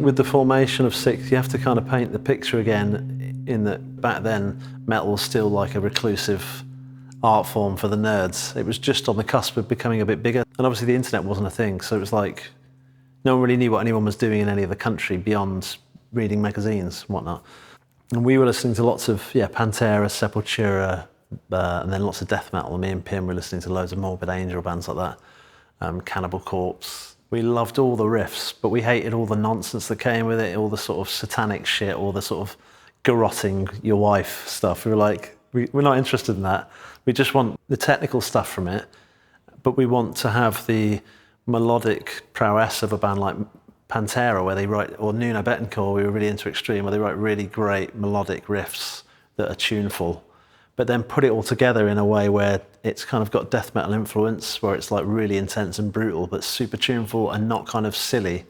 with the formation of Sikth, you have to kind of paint the picture again in that back then metal was still like a reclusive art form for the nerds. It was just on the cusp of becoming a bit bigger. And obviously the internet wasn't a thing, so it was like no one really knew what anyone was doing in any other country beyond reading magazines and whatnot. And we were listening to lots of Pantera, Sepultura, and then lots of death metal. Me and Pim were listening to loads of Morbid Angel, bands like that, Cannibal Corpse. We loved all the riffs, but we hated all the nonsense that came with it, all the sort of satanic shit, all the sort of garroting your wife stuff. We were like, we're not interested in that. We just want the technical stuff from it, but we want to have the melodic prowess of a band like Pantera, where they write, or Nuno Bettencourt, we were really into extreme, where they write really great melodic riffs that are tuneful, but then put it all together in a way where it's kind of got death metal influence, where it's like really intense and brutal, but super tuneful and not kind of silly.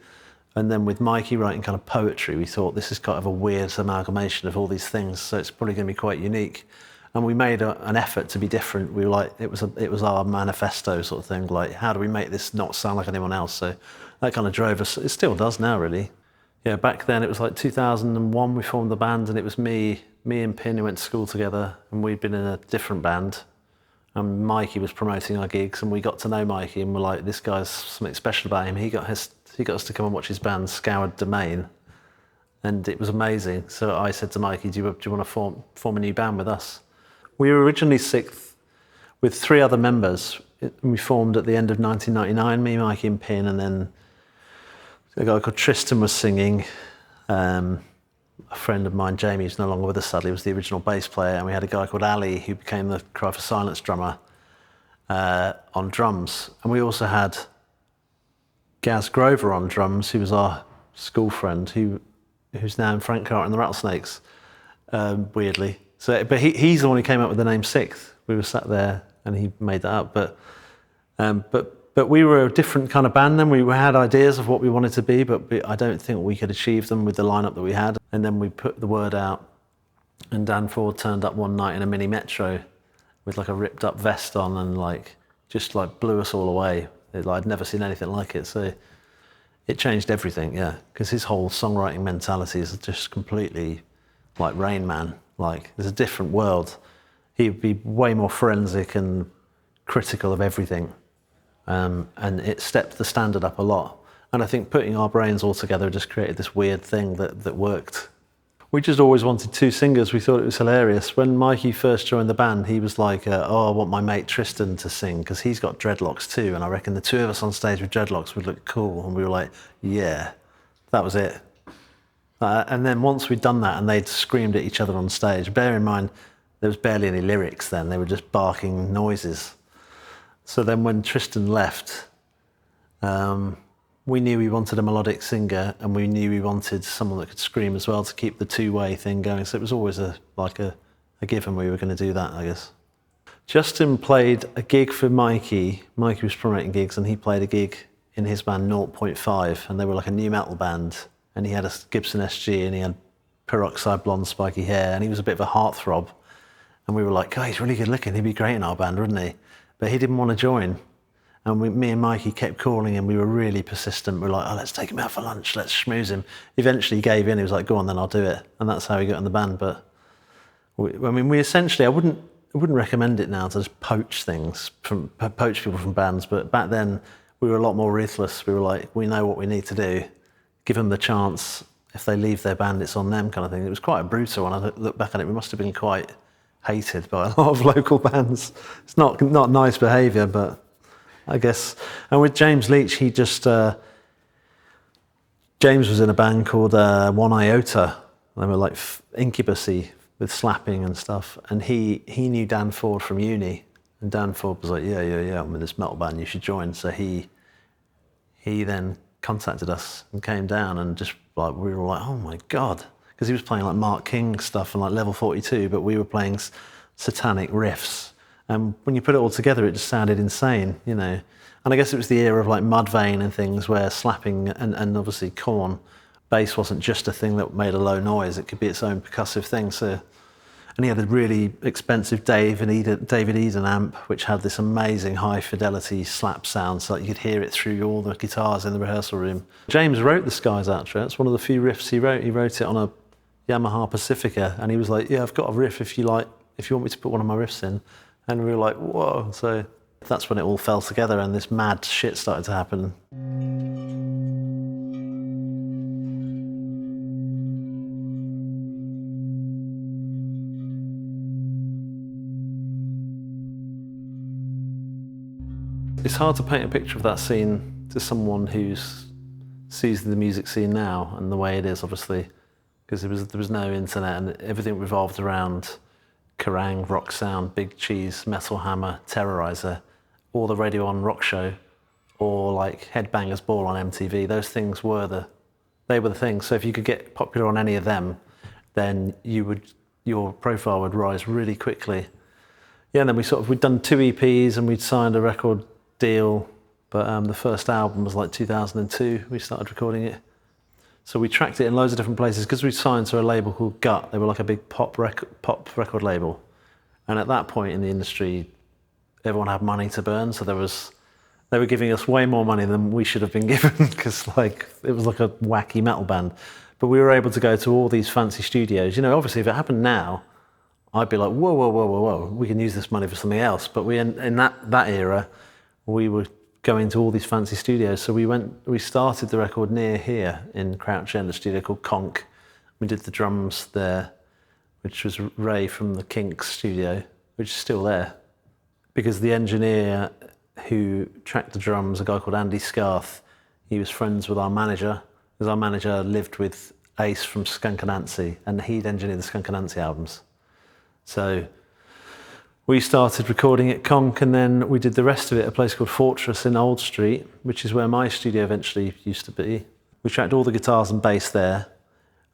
And then with Mikey writing kind of poetry, we thought this is kind of a weird amalgamation of all these things, so it's probably going to be quite unique. And we made an effort to be different. We were like, it was our manifesto sort of thing, like how do we make this not sound like anyone else? So that kind of drove us. It still does now, really. Yeah, back then it was like 2001 we formed the band, and it was me and Pin who went to school together, and we'd been in a different band. And Mikey was promoting our gigs, and we got to know Mikey, and we're like, this guy's something special about him. He got us to come and watch his band, Scoured Domain, and it was amazing. So I said to Mikey, do you want to form a new band with us? We were originally Sikth with 3 other members. We formed at the end of 1999, me, Mikey and Pin, and then a guy called Tristan was singing. A friend of mine, Jamie, who's no longer with us sadly, was the original bass player, and we had a guy called Ali who became the Cry for Silence drummer on drums. And we also had Gaz Grover on drums, who was our school friend, who's now in Frank Carter and the Rattlesnakes, weirdly. So, but he's the one who came up with the name Sikth. We were sat there and he made that up. But we were a different kind of band then. We had ideas of what we wanted to be, but I don't think we could achieve them with the lineup that we had. And then we put the word out, and Dan Ford turned up one night in a mini Metro with like a ripped up vest on, and just blew us all away. I'd never seen anything like it. So it changed everything, yeah. Because his whole songwriting mentality is just completely like Rain Man. Like, there's a different world. He'd be way more forensic and critical of everything. And it stepped the standard up a lot. And I think putting our brains all together just created this weird thing that worked. We just always wanted 2 singers. We thought it was hilarious. When Mikey first joined the band, he was like, I want my mate Tristan to sing, because he's got dreadlocks too. And I reckon the 2 of us on stage with dreadlocks would look cool. And we were like, yeah, that was it. And then once we'd done that and they'd screamed at each other on stage, bear in mind, there was barely any lyrics then. They were just barking noises. So then when Tristan left, we knew we wanted a melodic singer, and we knew we wanted someone that could scream as well to keep the 2-way thing going. So it was always a given we were going to do that, I guess. Justin played a gig for Mikey. Mikey was promoting gigs, and he played a gig in his band 0.5, and they were like a new metal band. And he had a Gibson SG, and he had peroxide blonde spiky hair, and he was a bit of a heartthrob. And we were like, oh, he's really good looking. He'd be great in our band, wouldn't he? But he didn't want to join. And me and Mikey kept calling him. We were really persistent. We were like, oh, let's take him out for lunch. Let's schmooze him. Eventually he gave in. He was like, go on then, I'll do it. And that's how he got in the band. But we essentially, I wouldn't recommend it now to just poach people from bands. But back then we were a lot more ruthless. We were like, we know what we need to do. Give them the chance. If they leave their band, it's on them, kind of thing. It was quite a brutal one. I look back at it, we must have been quite hated by a lot of local bands. It's not nice behaviour, but I guess. And with James Leach, he just James was in a band called One Iota. They were like Incubus-y with slapping and stuff. And he knew Dan Ford from uni, and Dan Ford was like, yeah, I'm in this metal band, you should join. So he then contacted us and came down, and just like we were like, oh my god, because he was playing like Mark King stuff and like Level 42, but we were playing satanic riffs, and when you put it all together it just sounded insane, you know. And I guess it was the era of like Mudvayne and things, where slapping and obviously Korn bass wasn't just a thing that made a low noise, it could be its own percussive thing. So, And he had a really expensive David Eden amp, which had this amazing high fidelity slap sound, so that you could hear it through all the guitars in the rehearsal room. James wrote the Skies outro. It's one of the few riffs he wrote. He wrote it on a Yamaha Pacifica, and he was like, yeah, I've got a riff if you want me to put one of my riffs in. And we were like, whoa. So that's when it all fell together and this mad shit started to happen. It's hard to paint a picture of that scene to someone who sees the music scene now and the way it is, obviously, because there was no internet and everything revolved around Kerrang, Rock Sound, Big Cheese, Metal Hammer, Terrorizer, or the Radio On Rock Show, or like Headbangers Ball on MTV. Those things were the things. So if you could get popular on any of them, then your profile would rise really quickly. Yeah, and then we'd done 2 EPs and we'd signed a record deal, but the first album was like 2002. We started recording it. So we tracked it in loads of different places because we signed to a label called Gut. They were like a big pop record label. And at that point in the industry, everyone had money to burn. So they were giving us way more money than we should have been given because it was like a wacky metal band. But we were able to go to all these fancy studios. You know, obviously if it happened now, I'd be like, whoa, whoa, whoa, whoa, whoa. We can use this money for something else. But in that era, we were going to all these fancy studios. So we started the record near here in Crouch End, a studio called Conk. We did the drums there, which was Ray from the Kinks studio, which is still there. Because the engineer who tracked the drums, a guy called Andy Scarth, he was friends with our manager, because our manager lived with Ace from Skunk Anansie, and he'd engineered the Skunk Anansie albums. So we started recording at Conk, and then we did the rest of it at a place called Fortress in Old Street, which is where my studio eventually used to be. We tracked all the guitars and bass there,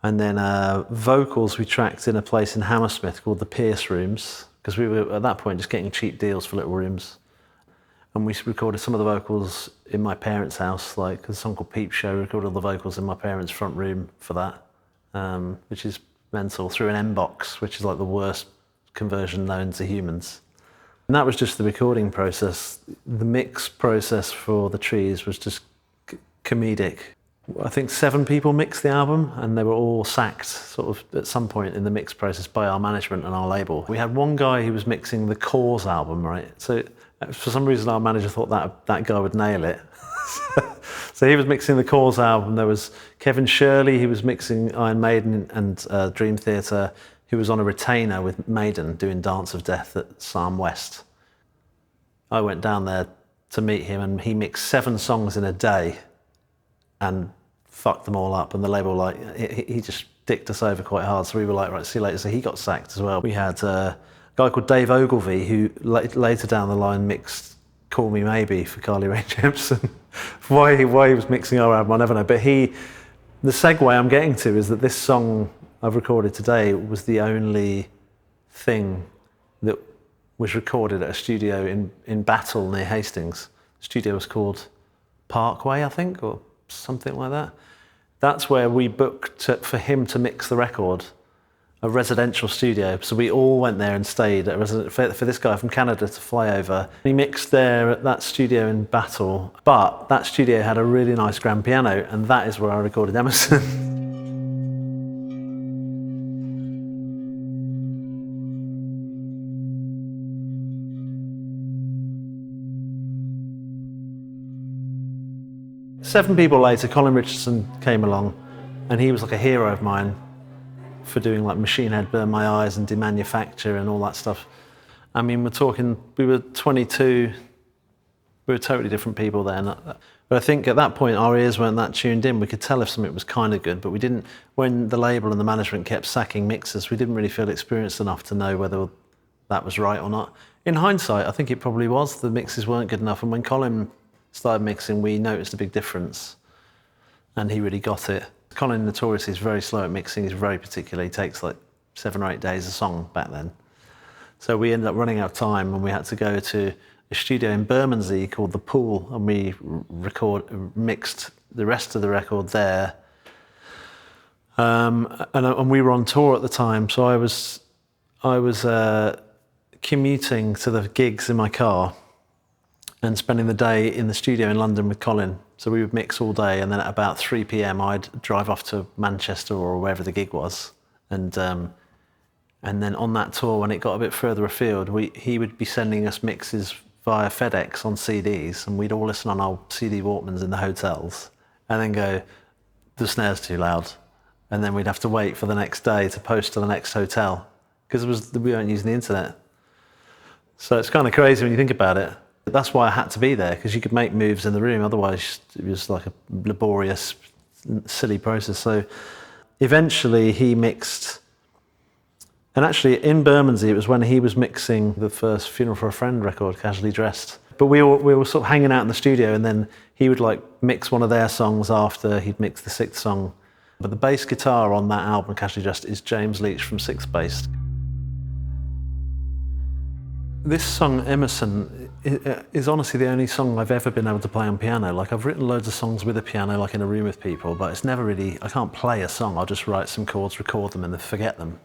and then vocals we tracked in a place in Hammersmith called the Pierce Rooms, because we were at that point just getting cheap deals for little rooms. And we recorded some of the vocals in my parents' house, like a song called Peep Show. We recorded all the vocals in my parents' front room for that, which is mental, through an M-Box, which is like the worst conversion known to humans. And that was just the recording process. The mix process for The Trees was just comedic. I think 7 people mixed the album, and they were all sacked sort of at some point in the mix process by our management and our label. We had one guy who was mixing the Cause album, right? So for some reason our manager thought that guy would nail it. So he was mixing the Cause album. There was Kevin Shirley, he was mixing Iron Maiden and Dream Theater, who was on a retainer with Maiden doing Dance of Death at Psalm West. I went down there to meet him, and he mixed 7 songs in a day and fucked them all up. And the label, he just dicked us over quite hard. So we were like, right, see you later. So he got sacked as well. We had a guy called Dave Ogilvie, who later down the line mixed Call Me Maybe for Carly Rae Jepsen. why he was mixing our album, I never know. But the segue I'm getting to is that this song I've recorded today was the only thing that was recorded at a studio in Battle near Hastings. The studio was called Parkway, I think, or something like that. That's where we booked for him to mix the record, a residential studio. So we all went there and stayed at for this guy from Canada to fly over. He mixed there at that studio in Battle, but that studio had a really nice grand piano, and that is where I recorded Emerson. Seven people later, Colin Richardson came along, and he was like a hero of mine for doing like Machine Head Burn My Eyes and Demanufacture and all that stuff. I mean, we were 22, we were totally different people then. But I think at that point our ears weren't that tuned in. We could tell if something was kind of good, but we didn't, when the label and the management kept sacking mixers, we didn't really feel experienced enough to know whether that was right or not. In hindsight, I think it probably was. The mixes weren't good enough, and when Colin started mixing, we noticed a big difference, and he really got it. Colin notoriously is very slow at mixing. He's very particular. He takes like 7 or 8 days a song back then. So we ended up running out of time, and we had to go to a studio in Bermondsey called The Pool, and we mixed the rest of the record there. And we were on tour at the time, so I was commuting to the gigs in my car and spending the day in the studio in London with Colin. So we would mix all day, and then at about 3 p.m. I'd drive off to Manchester or wherever the gig was. And then on that tour, when it got a bit further afield, he would be sending us mixes via FedEx on CDs, and we'd all listen on our CD Walkmans in the hotels, and then go, the snare's too loud. And then we'd have to wait for the next day to post to the next hotel, because we weren't using the internet. So it's kind of crazy when you think about it. That's why I had to be there, because you could make moves in the room, otherwise it was like a laborious, silly process. So eventually he mixed, and actually in Bermondsey it was when he was mixing the first Funeral for a Friend record, Casually Dressed. But we were sort of hanging out in the studio, and then he would like mix one of their songs after he'd mixed the Sikth song. But the bass guitar on that album, Casually Dressed, is James Leach from Sikth bass. This song, Emerson, is honestly the only song I've ever been able to play on piano. Like, I've written loads of songs with a piano, like in a room with people, but it's never really, I can't play a song. I'll just write some chords, record them, and then forget them.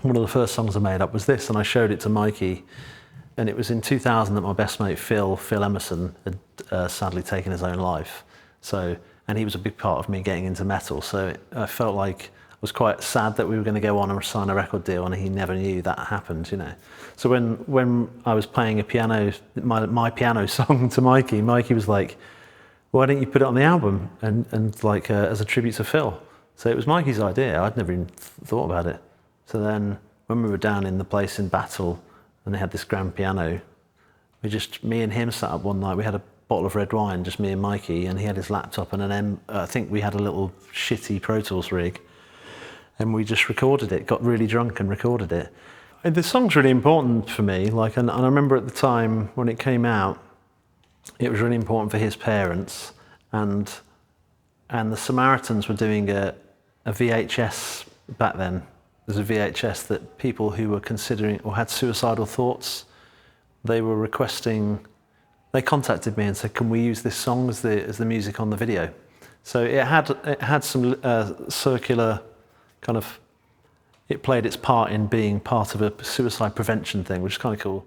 One of the first songs I made up was this, and I showed it to Mikey, and it was in 2000 that my best mate, Phil Emerson, had sadly taken his own life. And he was a big part of me getting into metal, so I felt like I was quite sad that we were going to go on and sign a record deal, and he never knew that happened, you know. So when I was playing a piano, my piano song to Mikey was like, "Why don't you put it on the album and like as a tribute to Phil?" So it was Mikey's idea. I'd never even thought about it. So then when we were down in the place in Battle and they had this grand piano, me and him sat up one night. We had a bottle of red wine, just me and Mikey, and he had his laptop and I think we had a little shitty Pro Tools rig. And we just recorded it, got really drunk and recorded it. And the song's really important for me, and I remember at the time when it came out, it was really important for his parents, and the Samaritans were doing a VHS back then. There's a VHS that people who were considering or had suicidal thoughts, they contacted me and said, "Can we use this song as the music on the video?" So it had some circular kind of, it played its part in being part of a suicide prevention thing, which is kind of cool.